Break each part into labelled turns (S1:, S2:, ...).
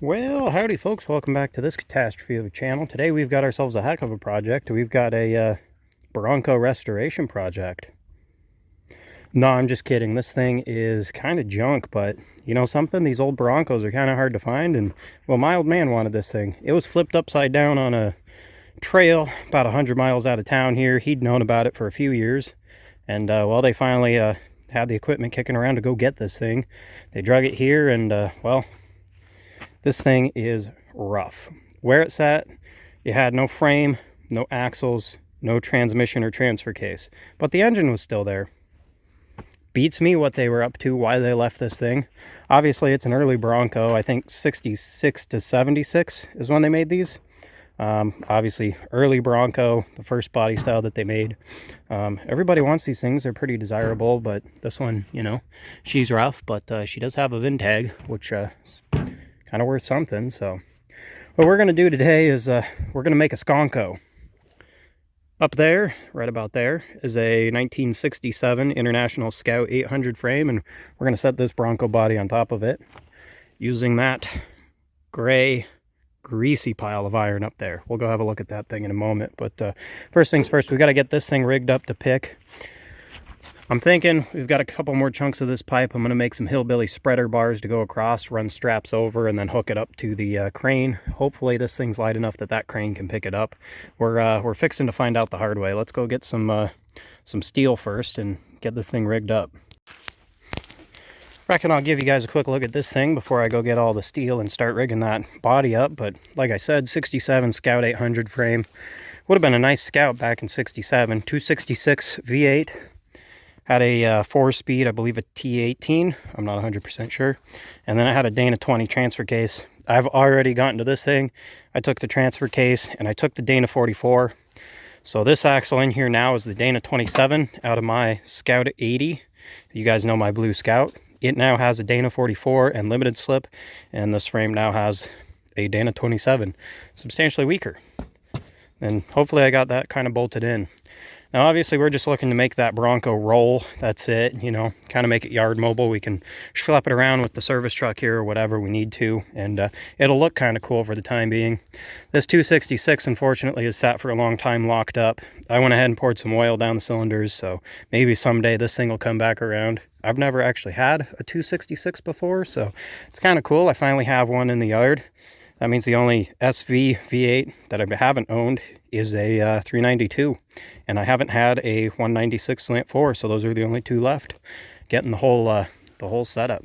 S1: Well, howdy folks, welcome back to this catastrophe of a channel. Today we've got ourselves a heck of a project. We've got a Bronco restoration project. No, I'm just kidding. This thing is kind of junk, but you know something? These old Broncos are kind of hard to find, and well, my old man wanted this thing. It was flipped upside down on a trail about 100 miles out of town here. He'd known about it for a few years, and well, they finally had the equipment kicking around to go get this thing. They drug it here, and well, this thing is rough. Where it's at, it had no frame, no axles, no transmission or transfer case, but the engine was still there. Beats me what they were up to, why they left this thing. Obviously, it's an early Bronco. I think 66 to 76 is when they made these. Obviously, early Bronco, the first body style that they made. Everybody wants these things. They're pretty desirable, but this one, you know, she's rough, but she does have a VIN tag, which kind of worth something. So what we're going to do today is we're going to make a Sconco. Up there, right about there, is a 1967 International Scout 800 frame, and we're going to set this Bronco body on top of it using that gray greasy pile of iron up there. We'll go have a look at that thing in a moment, but first things first, we got to get this thing rigged up to pick. I'm thinking we've got a couple more chunks of this pipe. I'm going to make some hillbilly spreader bars to go across, run straps over, and then hook it up to the crane. Hopefully this thing's light enough that that crane can pick it up. We're fixing to find out the hard way. Let's go get some steel first and get this thing rigged up. Reckon I'll give you guys a quick look at this thing before I go get all the steel and start rigging that body up. But like I said, 67 Scout 800 frame. Would have been a nice Scout back in 67. 266 V8. Had a 4-speed, I believe a T18. I'm not 100% sure. And then I had a Dana 20 transfer case. I've already gotten to this thing. I took the transfer case and I took the Dana 44. So this axle in here now is the Dana 27 out of my Scout 80. You guys know my blue Scout. It now has a Dana 44 and limited slip. And this frame now has a Dana 27. Substantially weaker. And hopefully I got that kind of bolted in. Now, obviously, we're just looking to make that Bronco roll. That's it, you know, kind of make it yard mobile. We can schlep it around with the service truck here or whatever we need to, and it'll look kind of cool for the time being. This 266, unfortunately, is sat for a long time locked up. I went ahead and poured some oil down the cylinders, so maybe someday this thing will come back around. I've never actually had a 266 before, so it's kind of cool. I finally have one in the yard. That means the only SV V8 that I haven't owned is a 392, and I haven't had a 196 slant 4, so those are the only two left. Getting the whole setup.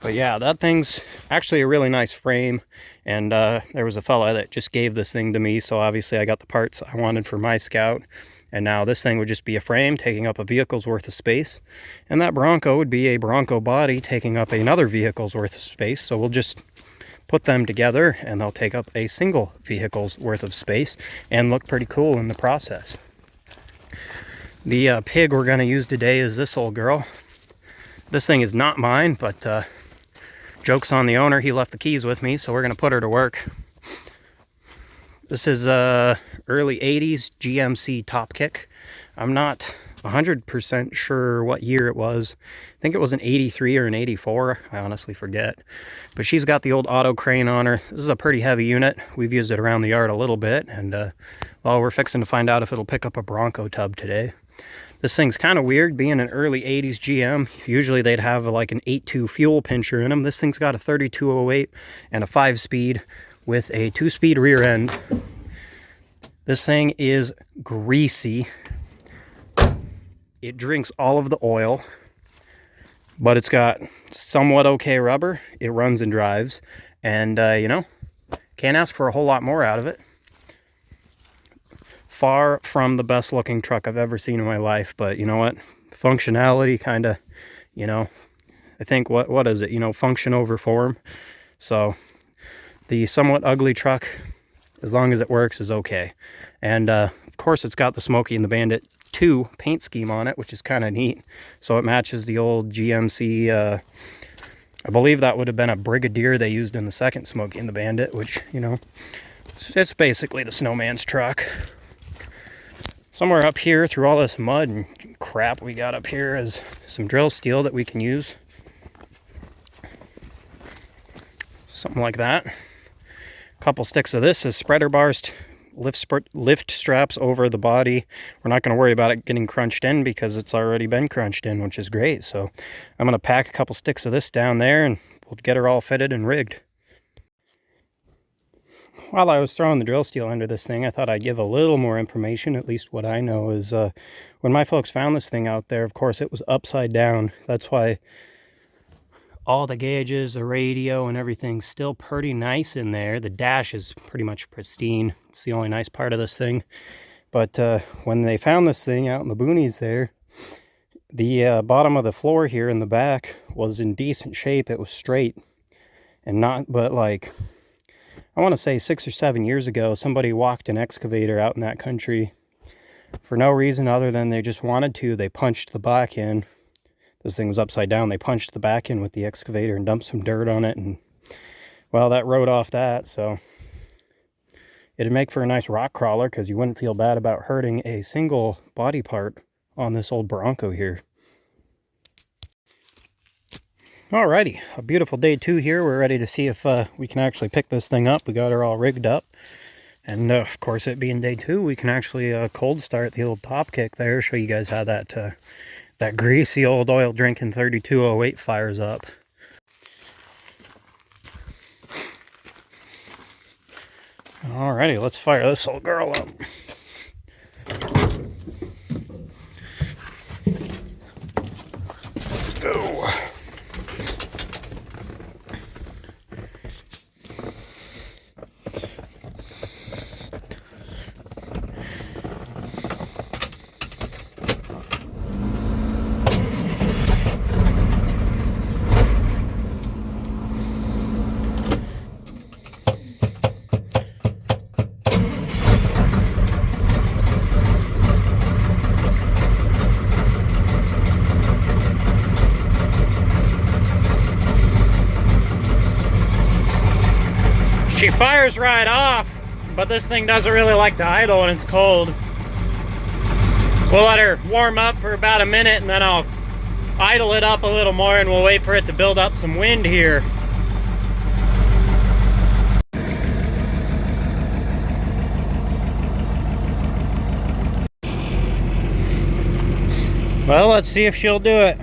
S1: But yeah, that thing's actually a really nice frame, and there was a fella that just gave this thing to me, so obviously I got the parts I wanted for my Scout. And now this thing would just be a frame taking up a vehicle's worth of space. And that Bronco would be a Bronco body taking up another vehicle's worth of space. So we'll just put them together and they'll take up a single vehicle's worth of space and look pretty cool in the process. The pig we're going to use today is this old girl. This thing is not mine, but joke's on the owner. He left the keys with me, so we're going to put her to work. This is early 80s GMC top kick. I'm not 100% sure what year it was. I think it was an 83 or an 84. I honestly forget. But she's got the old auto crane on her. This is a pretty heavy unit. We've used it around the yard a little bit. And, well, we're fixing to find out if it'll pick up a Bronco tub today. This thing's kind of weird, being an early 80s GM. Usually they'd have like an 8.2 fuel pincher in them. This thing's got a 3208 and a 5-speed. With a 2-speed rear end. This thing is greasy. It drinks all of the oil, but it's got somewhat okay rubber. It runs and drives, and you know, can't ask for a whole lot more out of it. Far from the best looking truck I've ever seen in my life, but you know what? Functionality kind of, you know, I think what is it? You know, function over form. So the somewhat ugly truck, as long as it works, is okay. And of course it's got the Smokey and the Bandit 2 paint scheme on it, which is kind of neat. So it matches the old GMC, I believe that would have been a Brigadier they used in the second Smokey and the Bandit, which, you know, it's basically the snowman's truck. Somewhere up here through all this mud and crap we got up here is some drill steel that we can use. something like that. A couple sticks of this is spreader bars, lift straps over the body. We're not going to worry about it getting crunched in because it's already been crunched in, which is great. So I'm going to pack a couple sticks of this down there and we'll get her all fitted and rigged. While I was throwing the drill steel under this thing, I thought I'd give a little more information. At least what I know is when my folks found this thing out there, of course, it was upside down. That's why all the gauges, the radio, and everything's still pretty nice in there. The dash is pretty much pristine. It's the only nice part of this thing. But when they found this thing out in the boonies there, the bottom of the floor here in the back was in decent shape. It was straight and not, but like, I want to say 6 or 7 years ago, somebody walked an excavator out in that country for no reason other than they just wanted to. They punched the back in. This thing was upside down. They punched the back in with the excavator and dumped some dirt on it. And, well, that rode off that. So it'd make for a nice rock crawler because you wouldn't feel bad about hurting a single body part on this old Bronco here. Alrighty, a beautiful day 2 here. We're ready to see if we can actually pick this thing up. We got her all rigged up. And of course, it being day 2, we can actually cold start the old top kick there. Show you guys how that that greasy old oil drinking 3208 fires up. Alrighty, let's fire this old girl up. Let's go. She fires right off, but this thing doesn't really like to idle when it's cold. We'll let her warm up for about a minute and then I'll idle it up a little more and we'll wait for it to build up some wind here. Well, let's see if she'll do it.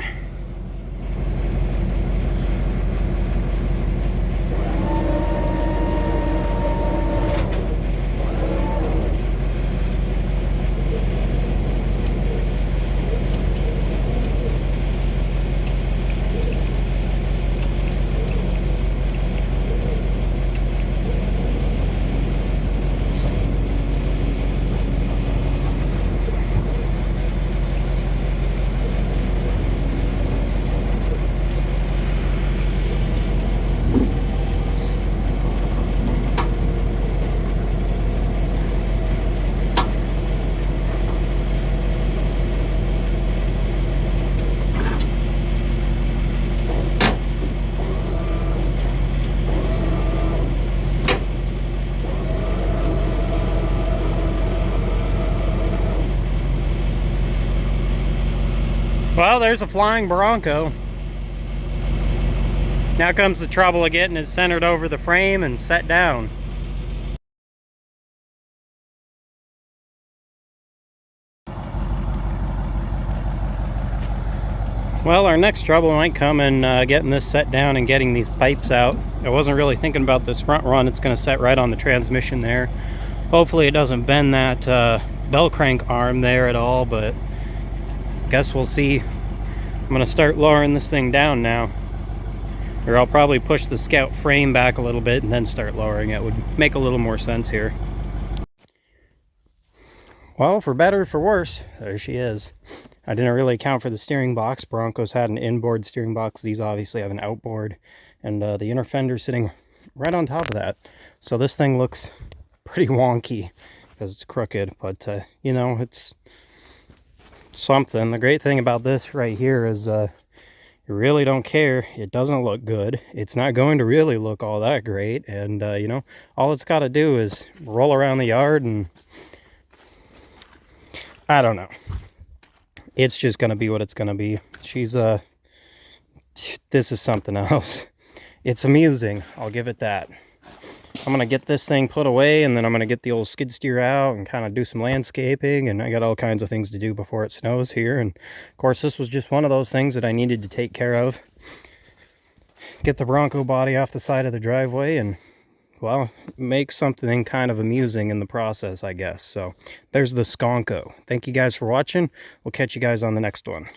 S1: Well, there's a flying Bronco. Now comes the trouble of getting it centered over the frame and set down. Well, our next trouble might come in getting this set down and getting these pipes out. I wasn't really thinking about this front run. It's going to set right on the transmission there. Hopefully it doesn't bend that bell crank arm there at all, but guess we'll see. I'm going to start lowering this thing down now. Or I'll probably push the Scout frame back a little bit and then start lowering it. Would make a little more sense here. Well, for better or for worse, there she is. I didn't really account for the steering box. Broncos had an inboard steering box. These obviously have an outboard. And the inner fender sitting right on top of that. So this thing looks pretty wonky because it's crooked. But, you know, it's something. The great thing about this right here is you really don't care. It doesn't look good. It's not going to really look all that great. And, you know, all it's got to do is roll around the yard and I don't know. It's just going to be what it's going to be. She's, this is something else. it's amusing. I'll give it that. I'm going to get this thing put away, and then I'm going to get the old skid steer out and kind of do some landscaping, and I got all kinds of things to do before it snows here. And of course, this was just one of those things that I needed to take care of. Get the Bronco body off the side of the driveway and, well, make something kind of amusing in the process, I guess. So there's the Sconco. Thank you guys for watching. We'll catch you guys on the next one.